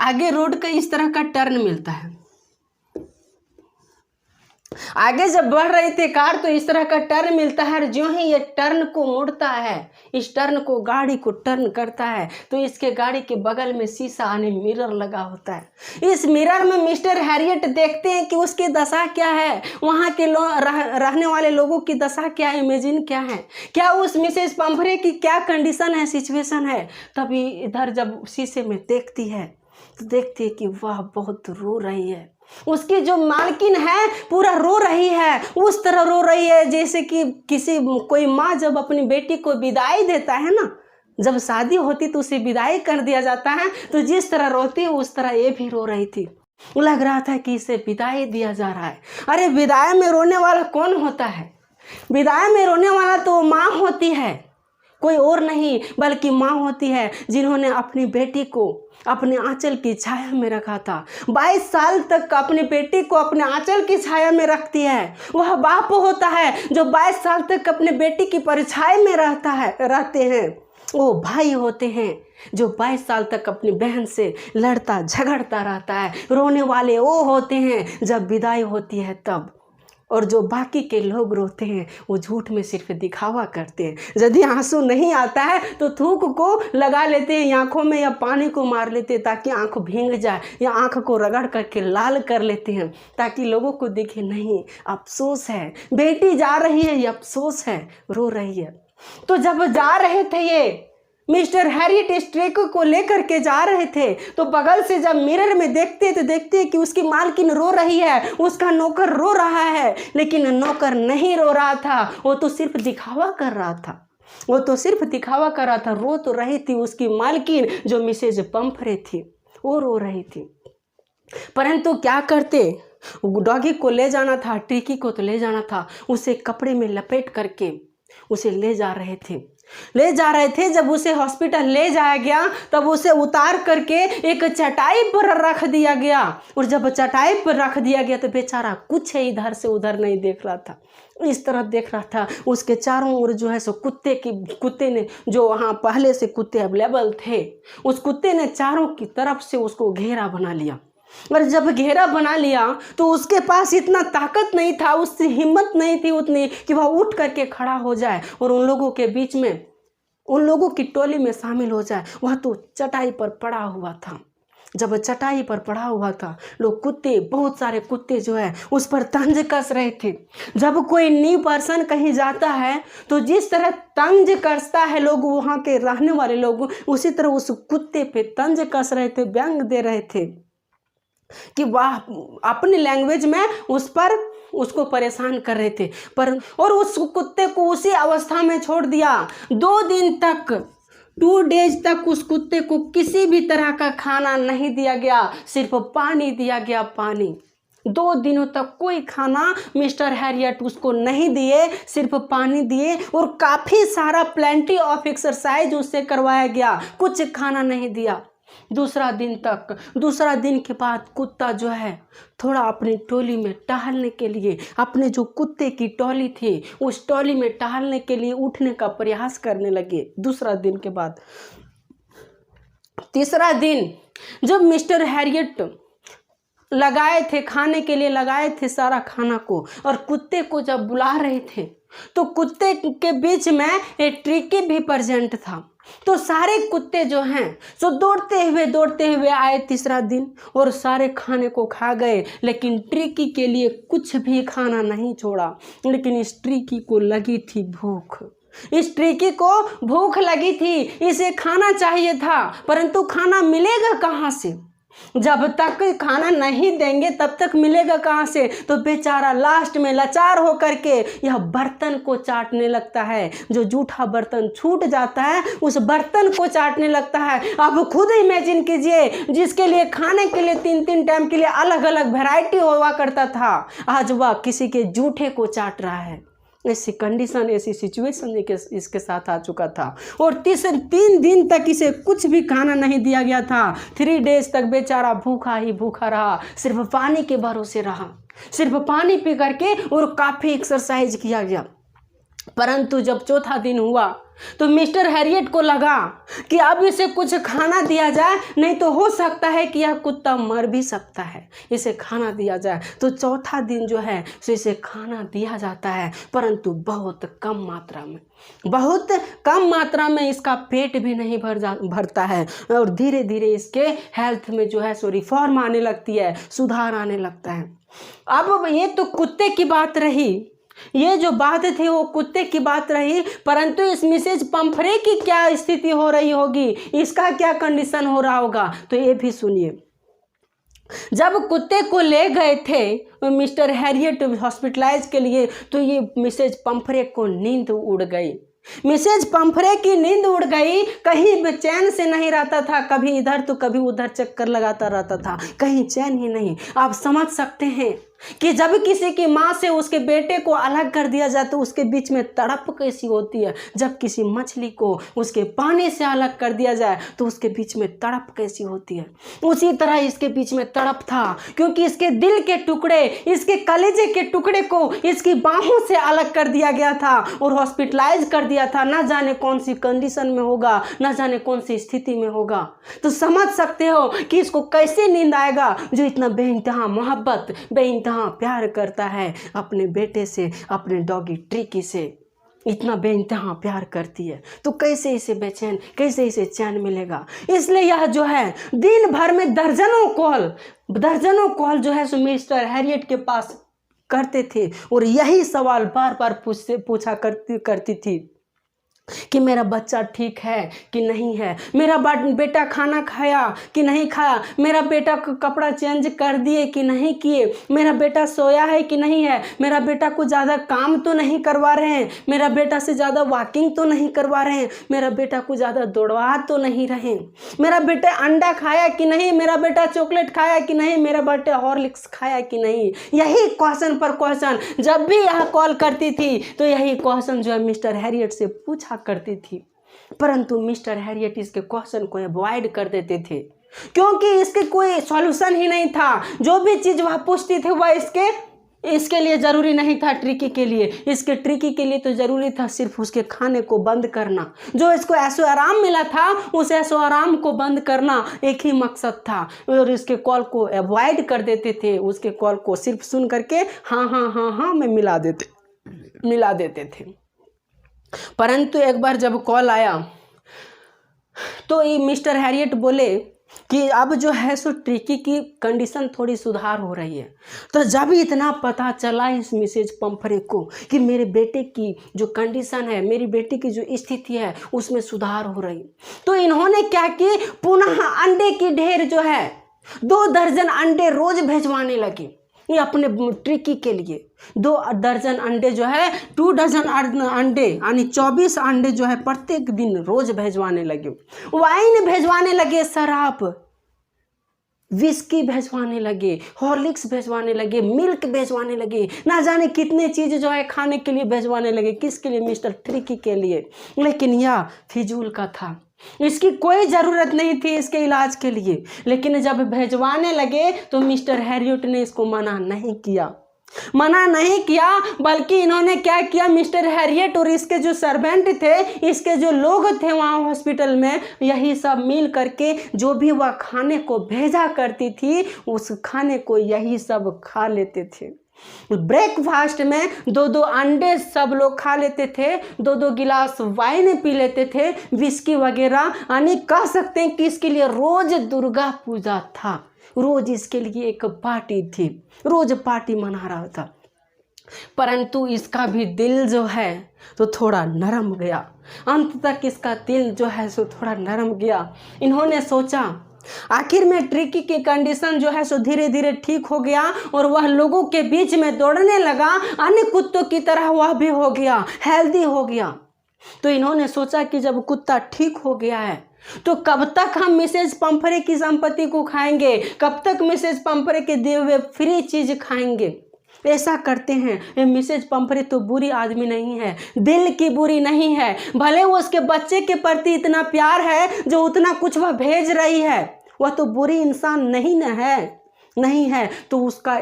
Speaker 1: आगे रोड का इस तरह का टर्न मिलता है। आगे जब बढ़ रही थी कार तो इस तरह का टर्न मिलता है। जो ही ये टर्न को मुड़ता है, इस टर्न को गाड़ी को टर्न करता है, तो इसके गाड़ी के बगल में शीशा यानी मिरर लगा होता है। इस मिरर में मिस्टर हैरियट देखते हैं कि उसकी दशा क्या है, वहाँ के रहने वाले लोगों की दशा क्या है, इमेजिन क्या है, क्या उस मिसेज पंफरे की क्या कंडीशन है, सिचुएशन है। तभी इधर जब शीशे में देखती है तो देखती है कि वह बहुत रो रही है। उसकी जो मालकिन है पूरा रो रही है, उस तरह रो रही है जैसे कि कोई माँ जब अपनी बेटी को विदाई देता है ना, जब शादी होती तो उसे विदाई कर दिया जाता है, तो जिस तरह रोती है उस तरह ये भी रो रही थी। लग रहा था कि इसे विदाई दिया जा रहा है। अरे विदाई में रोने वाला कौन होता है? विदाई में रोने वाला तो माँ होती है। कोई और नहीं बल्कि माँ होती है, जिन्होंने अपनी बेटी को अपने आंचल की छाया में रखा था। 22 साल तक अपनी बेटी को अपने आंचल की छाया में रखती है। वह बाप होता है जो 22 साल तक अपने बेटी की परछाई में रहते हैं। वो भाई होते हैं जो 22 साल तक अपनी बहन से लड़ता झगड़ता रहता है। रोने वाले वो होते हैं जब विदाई होती है तब। और जो बाकी के लोग रोते हैं वो झूठ में सिर्फ दिखावा करते हैं। यदि आंसू नहीं आता है तो थूक को लगा लेते हैं आंखों में, या पानी को मार लेते हैं ताकि आंख भींग जाए, या आंख को रगड़ करके लाल कर लेते हैं ताकि लोगों को दिखे नहीं अफसोस है, बेटी जा रही है, ये अफसोस है, रो रही है। तो जब जा रहे थे ये मिस्टर हैरियट इस ट्रक को लेकर के जा रहे थे तो बगल से जब मिरर में देखते तो देखते कि उसकी मालकिन रो रही है, उसका नौकर रो रहा है। लेकिन नौकर नहीं रो रहा था, वो तो सिर्फ दिखावा कर रहा था, वो तो सिर्फ दिखावा कर रहा था। रो तो रही थी उसकी मालकिन जो मिसेज पंफरे थी, वो रो रही थी। परंतु क्या करते, डॉगी को ले जाना था, ट्रिकी को तो ले जाना था, उसे कपड़े में लपेट करके उसे ले जा रहे थे। जब उसे हॉस्पिटल ले जाया गया तब उसे उतार करके एक चटाई पर रख दिया गया। और जब चटाई पर रख दिया गया तो बेचारा कुछ इधर से उधर नहीं देख रहा था, इस तरह देख रहा था। उसके चारों ओर जो है सो कुत्ते ने, जो वहाँ पहले से कुत्ते अवेलेबल थे, उस कुत्ते ने चारों की तरफ से उसको घेरा बना लिया। और जब घेरा बना लिया तो उसके पास इतना ताकत नहीं था, उससे हिम्मत नहीं थी उतनी कि वह उठ करके खड़ा हो जाए और उन लोगों के बीच में, उन लोगों की टोली में शामिल हो जाए। वह तो चटाई पर पड़ा हुआ था। जब चटाई पर पड़ा हुआ था, लोग कुत्ते, बहुत सारे कुत्ते जो है उस पर तंज कस रहे थे। जब कोई न्यू पर्सन कहीं जाता है तो जिस तरह तंज कसता है लोग, वहाँ के रहने वाले लोग, उसी तरह उस कुत्ते पे तंज कस रहे थे, व्यंग दे रहे थे कि वाह, अपनी लैंग्वेज में उसको परेशान कर रहे थे। और उस कुत्ते को उसी अवस्था में छोड़ दिया। 2 दिन तक, 2 डेज तक उस कुत्ते को किसी भी तरह का खाना नहीं दिया गया, सिर्फ पानी दिया गया, पानी। 2 दिनों तक कोई खाना मिस्टर हैरियट उसको नहीं दिए, सिर्फ पानी दिए। और काफ़ी सारा प्लेंटी ऑफ एक्सरसाइज उससे करवाया गया, कुछ खाना नहीं दिया। दूसरा दिन के बाद कुत्ता जो है थोड़ा अपनी टोली में टहलने के लिए, अपने जो कुत्ते की टोली थी उस टोली में टहलने के लिए उठने का प्रयास करने लगे। दूसरा दिन के बाद तीसरा दिन जब मिस्टर हैरियट लगाए थे, खाने के लिए लगाए थे सारा खाना को, और कुत्ते को जब बुला रहे थे तो कुत्ते के बीच में एक ट्रिकी भी प्रेजेंट था। तो सारे कुत्ते जो हैं सो दौड़ते हुए आए तीसरा दिन और सारे खाने को खा गए, लेकिन ट्रिकी के लिए कुछ भी खाना नहीं छोड़ा। लेकिन इस ट्रिकी को लगी थी भूख, इस ट्रिकी को भूख लगी थी, इसे खाना चाहिए था, परंतु खाना मिलेगा कहाँ से? जब तक खाना नहीं देंगे तब तक मिलेगा कहाँ से? तो बेचारा लास्ट में लाचार होकर के यह बर्तन को चाटने लगता है। जो जूठा बर्तन छूट जाता है उस बर्तन को चाटने लगता है। आप खुद इमेजिन कीजिए, जिसके लिए खाने के लिए 3-3 टाइम के लिए अलग अलग वैरायटी हुआ करता था, आज वह किसी के जूठे को चाट रहा है। ऐसी कंडीशन, ऐसी सिचुएशन इसके साथ आ चुका था। और 3 दिन तक इसे कुछ भी खाना नहीं दिया गया था। 3 डेज तक बेचारा भूखा ही भूखा रहा, सिर्फ पानी के भरोसे रहा, सिर्फ पानी पी करके, और काफ़ी एक्सरसाइज किया गया। परंतु जब चौथा दिन हुआ तो मिस्टर हैरियट को लगा कि अब इसे कुछ खाना दिया जाए, नहीं तो हो सकता है कि यह कुत्ता मर भी सकता है, इसे खाना दिया जाए। तो चौथा दिन जो है सो इसे खाना दिया जाता है, परंतु बहुत कम मात्रा में इसका पेट भी नहीं भरता है। और धीरे धीरे इसके हेल्थ में जो है सो रिफॉर्म आने लगती है, सुधार आने लगता है। अब ये तो कुत्ते की बात रही, ये जो बात थी वो कुत्ते की बात रही, परंतु इस मिसेज पंफरे की क्या स्थिति हो रही होगी, इसका क्या कंडीशन हो रहा होगा, तो ये भी सुनिए। जब कुत्ते को ले गए थे मिस्टर हैरियट हॉस्पिटलाइज के लिए, तो ये मिसेज पंफरे को नींद उड़ गई। मिसेज पंफरे की नींद उड़ गई, कहीं चैन से नहीं रहता था, कभी इधर तो कभी उधर चक्कर लगाता रहता था, कहीं चैन ही नहीं। आप समझ सकते हैं कि जब किसी की माँ से उसके बेटे को अलग कर दिया जाए तो उसके बीच में तड़प कैसी होती है। जब किसी मछली को उसके पानी से अलग कर दिया जाए तो उसके बीच में तड़प कैसी होती है। उसी तरह इसके बीच में तड़प था, क्योंकि इसके दिल के टुकड़े, इसके कलेजे के टुकड़े को इसकी बाहों से अलग कर दिया गया था और हॉस्पिटलाइज कर दिया था। ना जाने कौन सी कंडीशन में होगा, ना जाने कौन सी स्थिति में होगा। तो समझ सकते हो कि इसको कैसे नींद आएगा, जो इतना बेइंतहा मोहब्बत, बेइंतहा प्यार करता है अपने बेटे से, अपने डॉगी ट्रिकी से, इतना बेइंतहा प्यार करती है। तो कैसे इसे बेचैन, कैसे इसे चैन मिलेगा। इसलिए यह जो है दिन भर में दर्जनों कॉल जो है सो मिस्टर हैरियट के पास करते थे और यही सवाल बार बार पूछा करती थी कि मेरा बच्चा ठीक है कि नहीं है, मेरा बेटा खाना खाया कि नहीं खाया, मेरा बेटा कपड़ा चेंज कर दिए कि नहीं किए, मेरा बेटा सोया है कि नहीं है, मेरा बेटा को ज़्यादा काम तो नहीं करवा रहे हैं, मेरा बेटा से ज़्यादा वॉकिंग तो नहीं करवा रहे हैं, मेरा बेटा को ज़्यादा दौड़वा तो नहीं रहे, मेरा बेटा अंडा खाया कि नहीं, मेरा बेटा चॉकलेट खाया कि नहीं, मेरा बेटा हॉर्लिक्स खाया कि नहीं। यही क्वेश्चन पर क्वेश्चन जब भी यह कॉल करती थी तो यही क्वेश्चन जो है मिस्टर हैरियट से पूछा करती थी। परंतु मिस्टर हैरियट इसके क्वेश्चन को अवॉइड कर देते थे, क्योंकि इसके कोई सॉल्यूशन ही नहीं था। जो भी चीज वह पूछती थी वह इसके लिए जरूरी नहीं था। ट्रिकी के लिए तो जरूरी था सिर्फ उसके खाने को बंद करना। जो इसको ऐसो आराम मिला था उस ऐसो आराम को बंद करना एक ही मकसद था, और इसके कॉल को अवॉइड कर देते थे। उसके कॉल को सिर्फ सुन करके हाँ में मिला देते थे। परंतु एक बार जब कॉल आया तो ये मिस्टर हैरियट बोले कि अब जो है सो ट्रिकी की कंडीशन थोड़ी सुधार हो रही है। तो जब इतना पता चला इस मिसेज पंफरे को कि मेरे बेटे की जो कंडीशन है, मेरी बेटी की जो स्थिति है उसमें सुधार हो रही, तो इन्होंने क्या कि पुनः अंडे की ढेर जो है 2 दर्जन अंडे रोज भेजवाने लगे। ये अपने ट्रिकी के लिए 2 दर्जन अंडे जो है 2 डजन अंडे यानी 24 अंडे जो है प्रत्येक दिन रोज भेजवाने लगे। वाइन भेजवाने लगे, शराब, विस्की भेजवाने लगे, हॉर्लिक्स भेजवाने लगे, मिल्क भेजवाने लगे, ना जाने कितने चीज़ जो है खाने के लिए भेजवाने लगे। किसके लिए? मिस्टर ट्रिकी के लिए। लेकिन यह फिजूल का था, इसकी कोई ज़रूरत नहीं थी इसके इलाज के लिए। लेकिन जब भेजवाने लगे तो मिस्टर हैरियट ने इसको मना नहीं किया, बल्कि इन्होंने क्या किया, मिस्टर हैरियट और इसके जो सर्वेंट थे, इसके जो लोग थे वहाँ हॉस्पिटल में, यही सब मिल करके जो भी वह खाने को भेजा करती थी उस खाने को यही सब खा लेते थे। ब्रेकफास्ट में 2 अंडे सब लोग खा लेते थे, 2 गिलास वाइन पी लेते थे, विस्की वगैरह, यानी कह सकते हैं कि इसके लिए रोज दुर्गा पूजा था, रोज इसके लिए एक पार्टी थी, रोज पार्टी मना रहा था। परंतु इसका भी दिल जो है तो थोड़ा नरम गया, अंत तक इसका दिल जो है सो थोड़ा नरम गया। इन्होंने सोचा आखिर में ट्रिकी की कंडीशन जो है सो धीरे धीरे ठीक हो गया और वह लोगों के बीच में दौड़ने लगा, अन्य कुत्तों की तरह वह भी हो गया, हेल्दी हो गया। तो इन्होंने सोचा कि जब कुत्ता ठीक हो गया है तो कब तक हम मिसेज पंफरे की संपत्ति को खाएंगे, कब तक मिसेज पंफरे के दिए हुए फ्री चीज खाएंगे। ऐसा करते हैं, ये मिसेज पंफरे तो बुरी आदमी नहीं है, दिल की बुरी नहीं है, भले वो उसके बच्चे के प्रति इतना प्यार है जो उतना कुछ वह भेज रही है, वह तो बुरी इंसान नहीं है। तो उसका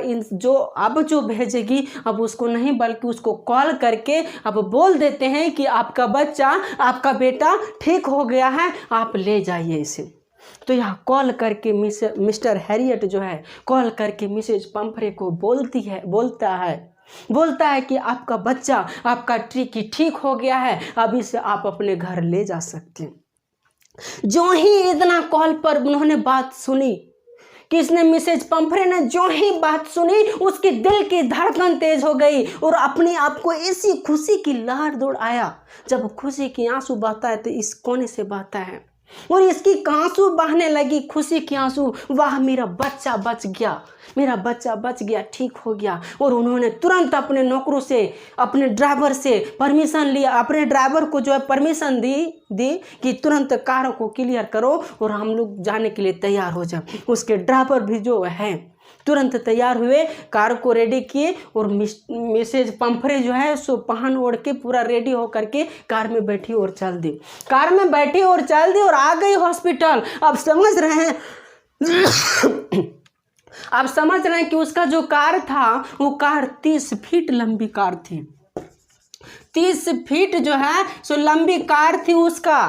Speaker 1: जो भेजेगी अब उसको नहीं बल्कि उसको कॉल करके अब बोल देते हैं कि आपका बच्चा, आपका बेटा ठीक हो गया है, आप ले जाइए इसे। तो यह कॉल करके मिस्टर हैरियट जो है कॉल करके मिसेज पंफरे को बोलता है कि आपका बच्चा, आपका ट्रिकी ठीक हो गया है, अब इसे आप अपने घर ले जा सकते हैं। जो ही इतना कॉल पर उन्होंने बात सुनी कि इसने मिसेज पंफरे ने जो ही बात सुनी उसके दिल की धड़कन तेज हो गई और अपने आप को ऐसी खुशी की लहर दौड़ आया। जब खुशी की आंसू बहता है तो इस कोने से बहता है और इसकी आंसू बहने लगी, खुशी की आंसू। वाह, मेरा बच्चा बच गया, ठीक हो गया। और उन्होंने तुरंत अपने नौकरों से, अपने ड्राइवर से परमिशन लिया, अपने ड्राइवर को जो है परमिशन दी कि तुरंत कारों को क्लियर करो और हम लोग जाने के लिए तैयार हो जाए। उसके ड्राइवर भी जो है तुरंत तैयार हुए, कार को रेडी किए और मिसेज पंफरे जो है सो पहन ओढ़ के पूरा रेडी होकर के कार में बैठी और चल दी। कार में बैठी और चल दी और आ गई हॉस्पिटल। अब समझ रहे हैं आप समझ रहे हैं कि उसका जो कार था वो कार 30 फीट लंबी कार थी। 30 फीट जो है सो लंबी कार थी, उसका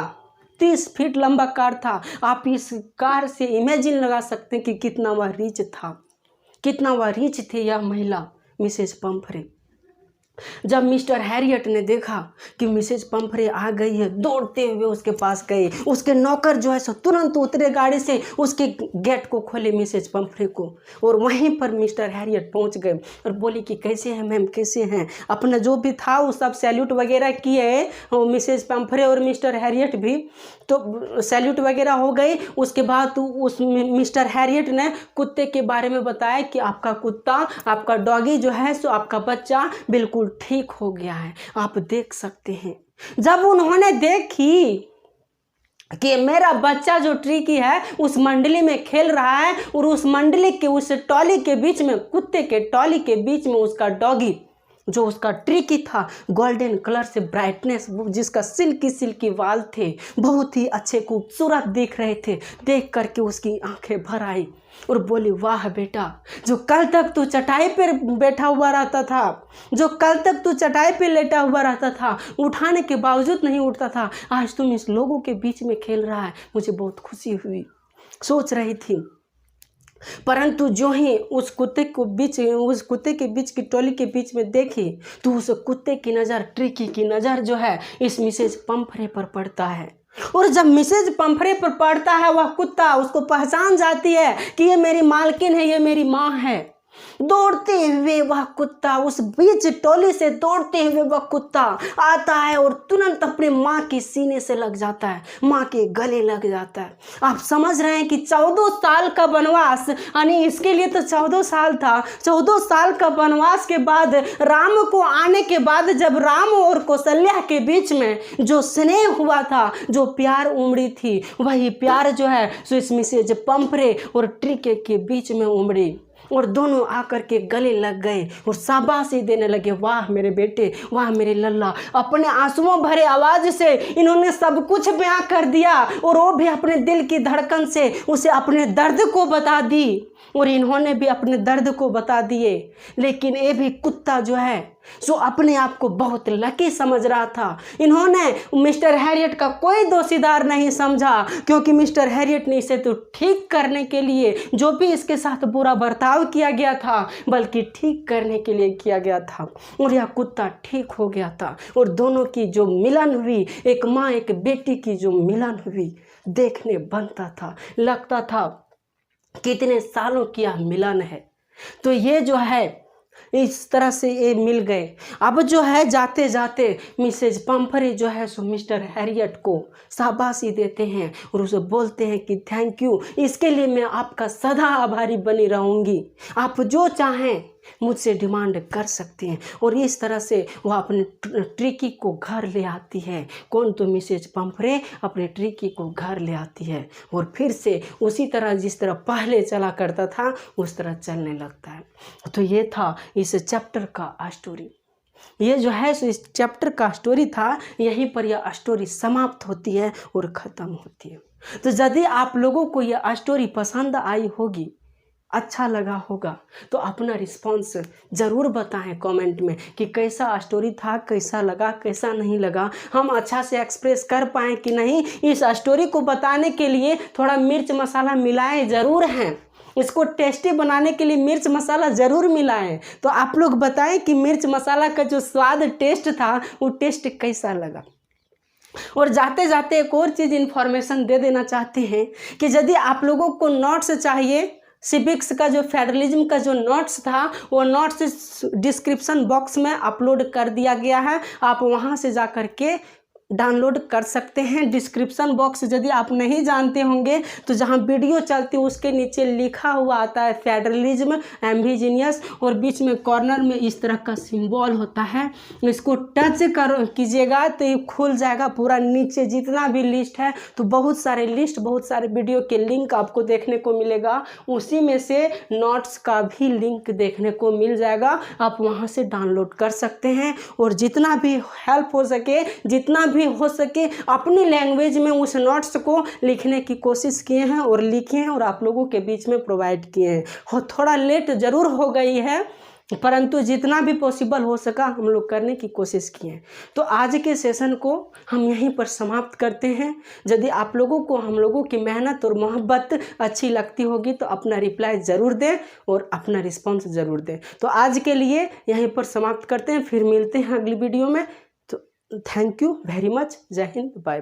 Speaker 1: 30 फीट लंबा कार था। आप इस कार से इमेजिन लगा सकते हैं कि कितना वह रिच था, कितना वह रिच थी यह महिला मिसेज पंफरे। जब मिस्टर हैरियट ने देखा कि मिसेज पंफरे आ गई है, दौड़ते हुए उसके पास गए। उसके नौकर जो है सो तुरंत उतरे गाड़ी से, उसके गेट को खोले मिसेज पंफरे को, और वहीं पर मिस्टर हैरियट पहुंच गए और बोली कि कैसे हैं मैम, कैसे हैं। अपना जो भी था वो सब सैल्यूट वगैरह किए, मिसेज पंफरे और मिस्टर हैरियट भी, तो सैल्यूट वगैरह हो गई। उसके बाद उस मिस्टर हैरियट ने कुत्ते के बारे में बताया कि आपका कुत्ता, आपका डॉगी जो है सो आपका बच्चा बिल्कुल ठीक हो गया है, आप देख सकते हैं। जब उन्होंने देखी कि मेरा बच्चा जो ट्रिकी है उस मंडली में खेल रहा है और उस मंडली के उस टॉली के बीच में, कुत्ते के टॉली के बीच में उसका डॉगी जो उसका ट्रिकी था, गोल्डन कलर से ब्राइटनेस, जिसका सिल्की सिल्की वाल थे, बहुत ही अच्छे खूबसूरत दिख रहे थे। देख करके उसकी आंखें भर आई और बोली, वाह बेटा, जो कल तक तू चटाई पर बैठा हुआ रहता था, जो कल तक तू चटाई पर लेटा हुआ रहता था, उठाने के बावजूद नहीं उठता था, आज तुम इस लोगों के बीच में खेल रहा है। मुझे बहुत खुशी हुई। सोच रही थी, परंतु जो ही उस कुत्ते के बीच की टोली के बीच में देखी तो उस कुत्ते की नज़र, ट्रिकी की नज़र जो है इस मिसेज पंफरे पर पड़ता है। और जब मिसेज पंफरे पर पड़ता है वह कुत्ता, उसको पहचान जाती है कि ये मेरी मालकिन है, ये मेरी माँ है। दौड़ते हुए वह कुत्ता, उस बीच टोली से दौड़ते हुए वह कुत्ता आता है और तुरंत अपने माँ के सीने से लग जाता है, माँ के गले लग जाता है। आप समझ रहे हैं कि 14 साल का वनवास, यानी इसके लिए तो 14 साल था। 14 साल का वनवास के बाद राम को आने के बाद जब राम और कौशल्या के बीच में जो स्नेह हुआ था, जो प्यार उमड़ी थी, वही प्यार जो है सो इस मिसेज पंफरे और ट्रिके के बीच में उमड़ी और दोनों आकर के गले लग गए और शाबाशी देने लगे। वाह मेरे बेटे, वाह मेरे लल्ला। अपने आंसुओं भरे आवाज से इन्होंने सब कुछ बयां कर दिया और वो भी अपने दिल की धड़कन से उसे अपने दर्द को बता दी और इन्होंने भी अपने दर्द को बता दिए। लेकिन ये भी कुत्ता जो है सो अपने आप को बहुत लकी समझ रहा था। इन्होंने मिस्टर हैरियट का कोई दोषीदार नहीं समझा, क्योंकि मिस्टर हैरियट ने इसे तो ठीक करने के लिए, जो भी इसके साथ बुरा बर्ताव किया गया था, बल्कि ठीक करने के लिए किया गया था और यह कुत्ता ठीक हो गया था। और दोनों की जो मिलन हुई, एक माँ एक बेटी की जो मिलन हुई, देखने बनता था, लगता था कितने सालों की यह मिलन है। तो ये जो है इस तरह से ये मिल गए। अब जो है जाते जाते मिसेज पंफरे जो है सो मिस्टर हैरियट को शाबाशी देते हैं और उसे बोलते हैं कि थैंक यू, इसके लिए मैं आपका सदा आभारी बनी रहूँगी, आप जो चाहें मुझसे डिमांड कर सकती हैं। और इस तरह से वह अपने ट्रिकी को घर ले आती है। कौन? तो मिसेज पंफरे अपने ट्रिकी को घर ले आती है और फिर से उसी तरह जिस तरह पहले चला करता था उस तरह चलने लगता है। तो ये था इस चैप्टर का स्टोरी। ये जो है इस चैप्टर का स्टोरी था, यहीं पर यह स्टोरी समाप्त होती है और ख़त्म होती है। तो यदि आप लोगों को यह स्टोरी पसंद आई होगी, अच्छा लगा होगा, तो अपना रिस्पॉन्स ज़रूर बताएं कमेंट में कि कैसा स्टोरी था, कैसा लगा, कैसा नहीं लगा। हम अच्छा से एक्सप्रेस कर पाएँ कि नहीं, इस स्टोरी को बताने के लिए थोड़ा मिर्च मसाला मिलाए ज़रूर हैं। इसको टेस्टी बनाने के लिए मिर्च मसाला ज़रूर मिलाएं। तो आप लोग बताएं कि मिर्च मसाला का जो स्वाद, टेस्ट था, वो टेस्ट कैसा लगा। और जाते जाते एक और चीज़ इन्फॉर्मेशन दे देना चाहते हैं कि यदि आप लोगों को नोट्स चाहिए, सिविक्स का जो फेडरलिज्म का जो नोट्स था, वो नोट्स डिस्क्रिप्शन बॉक्स में अपलोड कर दिया गया है। आप वहां से जा कर के डाउनलोड कर सकते हैं। डिस्क्रिप्शन बॉक्स यदि आप नहीं जानते होंगे तो जहां वीडियो चलती है उसके नीचे लिखा हुआ आता है फेडरलिज्म एम्बिजीनियस, और बीच में कॉर्नर में इस तरह का सिंबल होता है। इसको टच कीजिएगा तो ये खुल जाएगा पूरा। नीचे जितना भी लिस्ट है तो बहुत सारे लिस्ट, बहुत सारे वीडियो के लिंक आपको देखने को मिलेगा। उसी में से नोट्स का भी लिंक देखने को मिल जाएगा, आप वहां से डाउनलोड कर सकते हैं। और जितना भी हेल्प हो सके, जितना भी हो सके अपनी लैंग्वेज में उस नोट्स को लिखने की कोशिश किए हैं और लिखे हैं और आप लोगों के बीच में प्रोवाइड किए हैं। और थोड़ा लेट ज़रूर हो गई है, परंतु जितना भी पॉसिबल हो सका हम लोग करने की कोशिश किए। तो आज के सेशन को हम यहीं पर समाप्त करते हैं। यदि आप लोगों को हम लोगों की मेहनत और मोहब्बत अच्छी लगती होगी तो अपना रिप्लाई ज़रूर दें और अपना रिस्पॉन्स ज़रूर दें। तो आज के लिए यहीं पर समाप्त करते हैं, फिर मिलते हैं अगली वीडियो में। तो थैंक यू वेरी मच। जय हिंद, बाय।